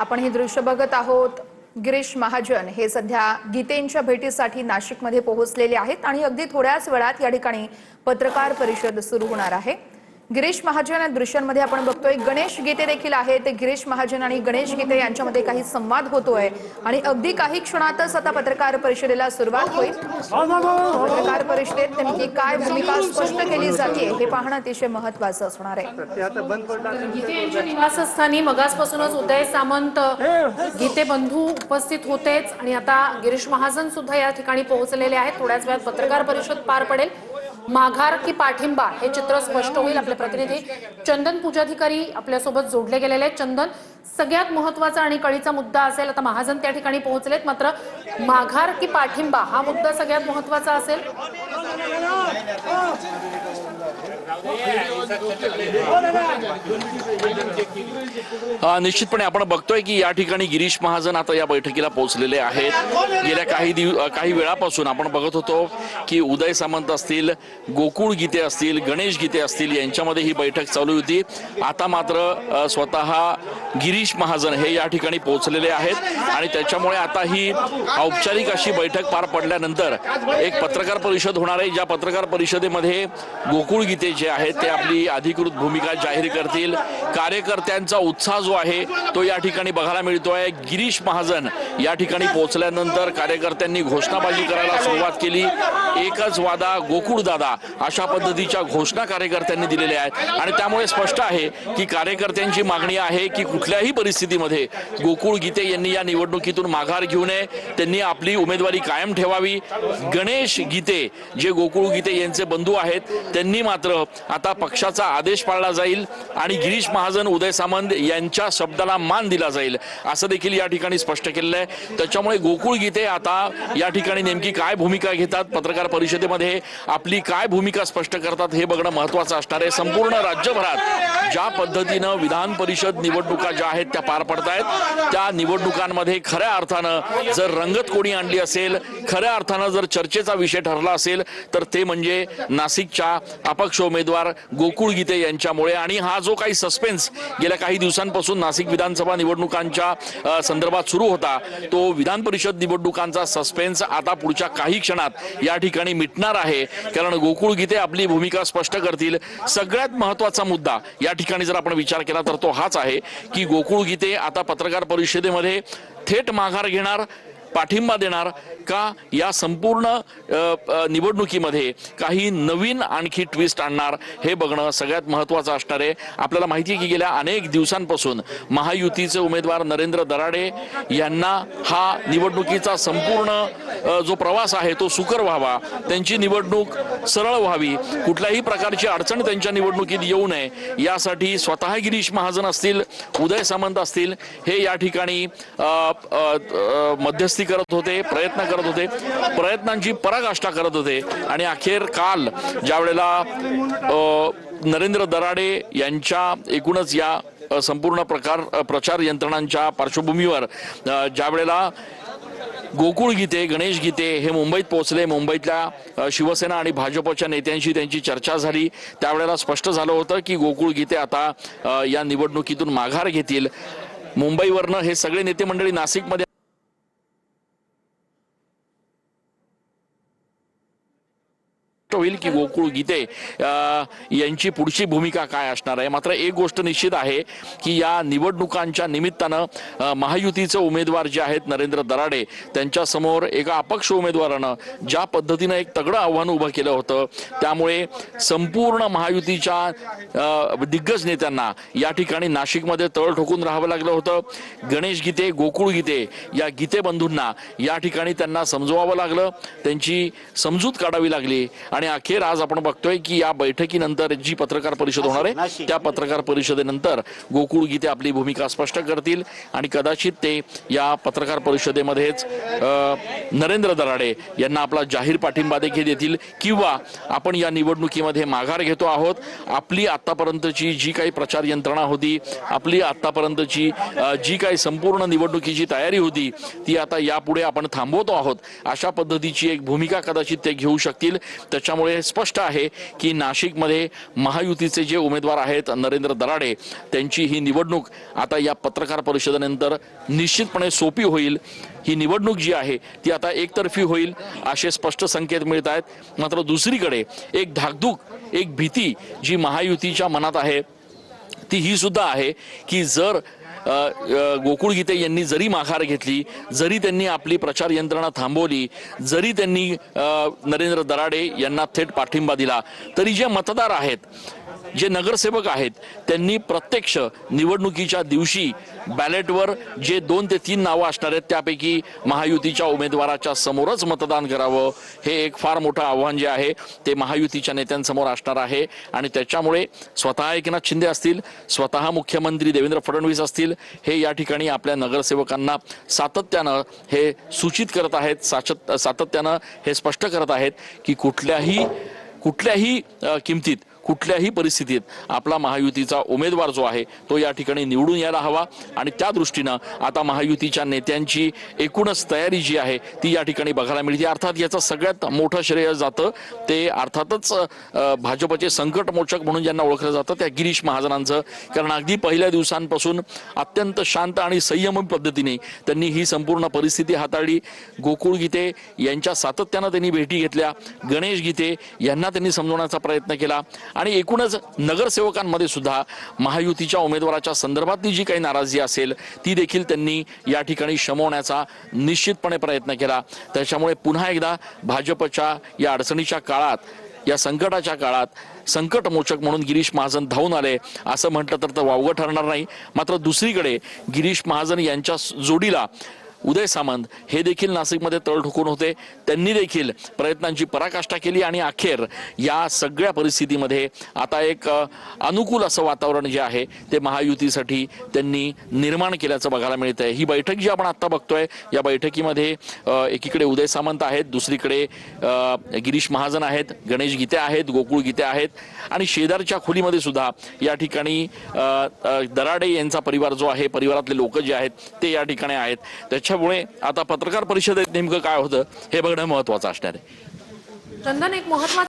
आपण हे दृश्य बघत आहोत। गिरीश महाजन हे सध्या गीतेंच्या भेटीसाठी नाशिकमध्ये पोहोचलेले आहेत आणि अगदी थोड्याच वेळात या ठिकाणी पत्रकार परिषद सुरू होणार आहे। गिरीश महाजन या दृश्यांमध्ये आपण बघतोय गणेश गीते देखील आहे। ते गिरीश महाजन आणि गणेश गीते यांच्यामध्ये काही संवाद होतोय आणि अगदी काही क्षणातच आता पत्रकार परिषदेला सुरुवात होईल। पत्रकार परिषदेत नेमकी काय भूमिका स्पष्ट केली जाते हे पाहणं अतिशय महत्त्वाचं असणार आहे। गीते यांच्या निवासस्थानी मगासपासूनच उदय सामंत गीते बंधू उपस्थित होतेच आणि आता गिरीश महाजन सुद्धा या ठिकाणी पोहोचलेले आहेत। थोड्याच वेळात पत्रकार परिषद पार पडेल। माघार की पाठिंबा हे चित्र स्पष्ट होईल। आपले प्रतिनिधी चंदन पूजाधिकारी आपल्या सोबत जोडले गेलेले आहेत। चंदन, सगळ्यात महत्त्वाचा आणि कळीचा मुद्दा असेल, आता महाजन त्या ठिकाणी पोहोचलेत, मात्र माघार की पाठिंबा हा मुद्दा सगळ्यात महत्त्वाचा असेल। निश्चितपणे आपण बघतोय की या ठिकाणी गिरीश महाजन आता या बैठकीला पोहोचलेले आहेत। गेल्या काही वेळापासून आपण बघत होतो की उदय सामंत असतील, गोकुळ गीते असतील, गणेश गीते असतील यांच्यामध्ये ही बैठक चालू होती। आता मात्र स्वतः गिरीश महाजन हे या ठिकाणी पोहोचलेले आहेत आणि त्याच्यामुळे आता ही औपचारिक अशी बैठक पार पडल्यानंतर एक पत्रकार परिषद होणार आहे। ज्या पत्रकार परिषदेमध्ये गोकुळ गीते जे आहेत ते आपली अधिकृत भूमिका जाहीर करतील। कार्यकर्त्यांचा उत्साह जो आहे तो या ठिकाणी बघायला मिळतोय। गिरीश महाजन या ठिकाणी पोहोचल्यानंतर कार्यकर्त्यांनी घोषणाबाजी करायला सुरुवात केली। एकच वादा गोकुळ दादा अशा पद्धतीच्या घोषणा कार्यकर्त्यांनी दिलेल्या आहेत आणि त्यामुळे स्पष्ट आहे की कार्यकर्त्यांची मागणी आहे की कुठल्याही परिस्थितीमध्ये गोकुळ गीते यांनी या निवडणुकीतून माघार घेऊ नये, त्यांनी आपली उमेदवारी कायम ठेवावी। गणेश गीते जे गोकुळ गीते यांचे बंधू आहेत त्यांनी मात्र आता पक्षाचा आदेश पाळला जाईल आणि गिरीश महाजन, उदय सामंत यांच्या शब्दाला मान दिला जाईल असं देखील या ठिकाणी स्पष्ट केलेलं आहे। त्याच्यामुळे गोकुळ गीते आता या ठिकाणी नेमकी काय भूमिका घेतात, पत्रकार परिषदेमध्ये आपली काय भूमिका स्पष्ट करतात हे बघणं महत्त्वाचं असणार आहे। संपूर्ण राज्यभरात ज्या पद्धतीनं विधान परिषद निवडणुका ज्या आहेत त्या पार पडत आहेत, त्या निवडणुकांमध्ये खऱ्या अर्थानं जर रंगत कोणी आणली असेल, खऱ्या अर्थानं जर चर्चेचा विषय ठरला असेल तर ते म्हणजे नाशिकच्या अपक्ष उमेदवार गोकुळ गीते यांच्यामुळे। आणि हा जो काही सस्पेन्स गेल्या काही दिवसांपासून नाशिक विधानसभा निवडणुकांच्या संदर्भात सुरू होता, तो विधान परिषद निवडणुकांचा सस्पेन्स आता पुढच्या काही क्षणात या ठिकाणी मिटणार आहे, कारण गोकुळ गीते आपली भूमिका स्पष्ट करतील। सगळ्यात महत्त्वाचा मुद्दा या ठिकाणी जर आपण विचार केला तर तो हाच आहे की गोकुळ गीते आता पत्रकार परिषदेमध्ये थेट माघार घेणार, पाठिंबा देणार का या संपूर्ण निवडणुकीमध्ये काही नवीन आणखी ट्विस्ट आणणार हे बघणं सगळ्यात महत्त्वाचं असणार आहे। आपल्याला माहिती आहे की गेल्या अनेक दिवसांपासून महायुतीचे उमेदवार नरेंद्र दराडे यांना हा निवडणुकीचा संपूर्ण जो प्रवास आहे तो सुकर व्हावा, त्यांची निवडणूक सरळ व्हावी, कुठल्याही प्रकारची अडचण त्यांच्या निवडणुकीत येऊ नये यासाठी स्वतः गिरीश महाजन असतील, उदय सामंत असतील हे या ठिकाणी मध्यस्थी करत होते, प्रयत्न करत होते, प्रयत्नांची पराकाष्ठा करत होते आणि अखेर काल ज्या वेळेला नरेंद्र दराडे यांच्या एकूणच या संपूर्ण प्रचार यंत्रणांच्या पार्श्वभूमीवर ज्या वेळेला गोकुळ गीते, गणेश गीते हे मुंबईत पोहोचले, मुंबईतल्या शिवसेना आणि भाजपच्या नेत्यांशी त्यांची चर्चा झाली, त्यावेळेला स्पष्ट झालं होतं की गोकुळ गीते आता या निवडणुकीतून माघार घेतील। मुंबईवरनं हे सगळे नेते मंडळी नाशिकमध्ये होईल की गोकुळ गीते यांची पुढची भूमिका काय असणार आहे। मात्र एक गोष्ट निश्चित आहे की या निवडणुकांच्या निमित्तानं महायुतीचे उमेदवार जे आहेत नरेंद्र दराडे त्यांच्या समोर एका अपक्ष उमेदवारानं ज्या पद्धतीनं एक तगडं आव्हान उभं केलं होतं, त्यामुळे संपूर्ण महायुतीच्या दिग्गज नेत्यांना या ठिकाणी नाशिकमध्ये तळ ठोकून राहावं लागलं होतं। गणेश गीते, गोकुळ गीते या गीते बंधूंना या ठिकाणी त्यांना समजवावं लागलं, त्यांची समजूत काढावी लागली आणि अखेर आज आपण बघतोय की या बैठकीनंतर जी पत्रकार परिषद होणार आहे त्या पत्रकार परिषदेनंतर गोकुळ गीते आपली भूमिका स्पष्ट करतील आणि कदाचित ते या पत्रकार परिषदेमध्येच नरेंद्र दराडे यांना आपला जाहीर पाठिंबा देखील देतील किंवा आपण या निवडणुकीमध्ये माघार घेतो आहोत, आपली आतापर्यंतची जी काही प्रचार यंत्रणा होती, आपली आतापर्यंतची जी काही संपूर्ण निवडणुकीची तयारी होती ती आता यापुढे आपण थांबवतो आहोत अशा पद्धतीची एक भूमिका कदाचित ते घेऊ शकतील। त्याच्या त्याच्यामुळे स्पष्ट आहे की नाशिकमध्ये महायुतीचे जे उमेदवार आहेत नरेंद्र दराडे, त्यांची ही निवडणूक आता या पत्रकार परिषदेनंतर निश्चितपणे सोपी होईल. ही निवडणूक जी आहे ती आता एकतर्फी होईल असे स्पष्ट संकेत मिळत आहेत. मात्र दुसरीकडे एक धाकधूक, एक भीती जी महायुतीच्या मनात आहे ती ही सुद्धा आहे की जर गोकुळ गीते यांनी जरी माघार घेतली, जरी त्यांनी आपली प्रचार यंत्रणा थांबवली, जरी त्यांनी नरेंद्र दराडे यांना थेट पाठिंबा दिला, तरी जे मतदार आहेत, जे नगरसेवक आहेत, त्यांनी प्रत्यक्ष निवडणुकीच्या दिवशी बॅलेटवर जे 2 ते 3 नावं असणार आहेत त्यापैकी महायुतीच्या उमेदवाराच्या समोरच मतदान करावं. हे एक फार मोठं आव्हान जे आहे ते महायुतीच्या नेत्यांसमोर असणार आहे. आणि त्याच्यामुळे स्वतः एकनाथ शिंदे असतील, स्वतः मुख्यमंत्री देवेंद्र फडणवीस असतील, हे या ठिकाणी आपल्या नगरसेवकांना सातत्यानं हे सूचित करत आहेत, सातत्यानं हे स्पष्ट करत आहेत की कुठल्याही किमतीत, कुठल्याही परिस्थितीत आपला महायुतीचा उमेदवार जो आहे तो या ठिकाणी निवडून यायला हवा. आणि त्या दृष्टीनं आता महायुतीच्या नेत्यांची एकूणच तयारी जी आहे ती या ठिकाणी बघायला मिळते. अर्थात याचं सगळ्यात मोठं श्रेय जातं ते अर्थातच भाजपचे संकटमोचक म्हणून ज्यांना ओळखलं जातं त्या गिरीश महाजनांचं. कारण अगदी पहिल्या दिवसांपासून अत्यंत शांत आणि संयमी पद्धतीने त्यांनी ही संपूर्ण परिस्थिती हाताळली. गोकुळ गीते यांच्या सातत्यानं त्यांनी भेटी घेतल्या, गणेश गीते यांना त्यांनी समजवण्याचा प्रयत्न केला. आणि एकूणच नगरसेवकांमध्ये सुद्धा महायुतीच्या उमेदवाराच्या संदर्भातली जी काही नाराजी असेल ती देखील त्यांनी या ठिकाणी शमवण्याचा निश्चितपणे प्रयत्न केला. त्याच्यामुळे पुन्हा एकदा भाजपच्या या अडचणीच्या काळात, या संकटाच्या काळात संकटमोचक म्हणून गिरीश महाजन धावून आले असं म्हटलं तर वावगं ठरणार नाही. मात्र दुसरीकडे गिरीश महाजन यांच्या जोडीला उदय सामंत हे देखील नाशिकमध्ये तळ ठोकून होते. त्यांनी देखील प्रयत्नांची पराकाष्ठा केली आणि अखेर या सगळ्या परिस्थितीमध्ये आता एक अनुकूल असं वातावरण जे आहे ते महायुतीसाठी त्यांनी निर्माण केल्याचं बघायला मिळत आहे. ही बैठक जी आपण आता बघतोय या बैठकीमध्ये एकीकडे उदय सामंत आहेत, दुसरीकडे गिरीश महाजन आहेत, गणेश गीते आहेत, गोकुळ गीते आहेत आणि शेजारच्या खोलीमध्ये सुद्धा या ठिकाणी दराडे यांचा परिवार जो आहे, परिवारातले लोक जे आहेत ते या ठिकाणी आहेत. त्याच्यामुळे आता पत्रकार परिषदेत नेमकं काय होतं हे बघणं महत्वाचं असणार आहे. चंदन, एक महत्वाचं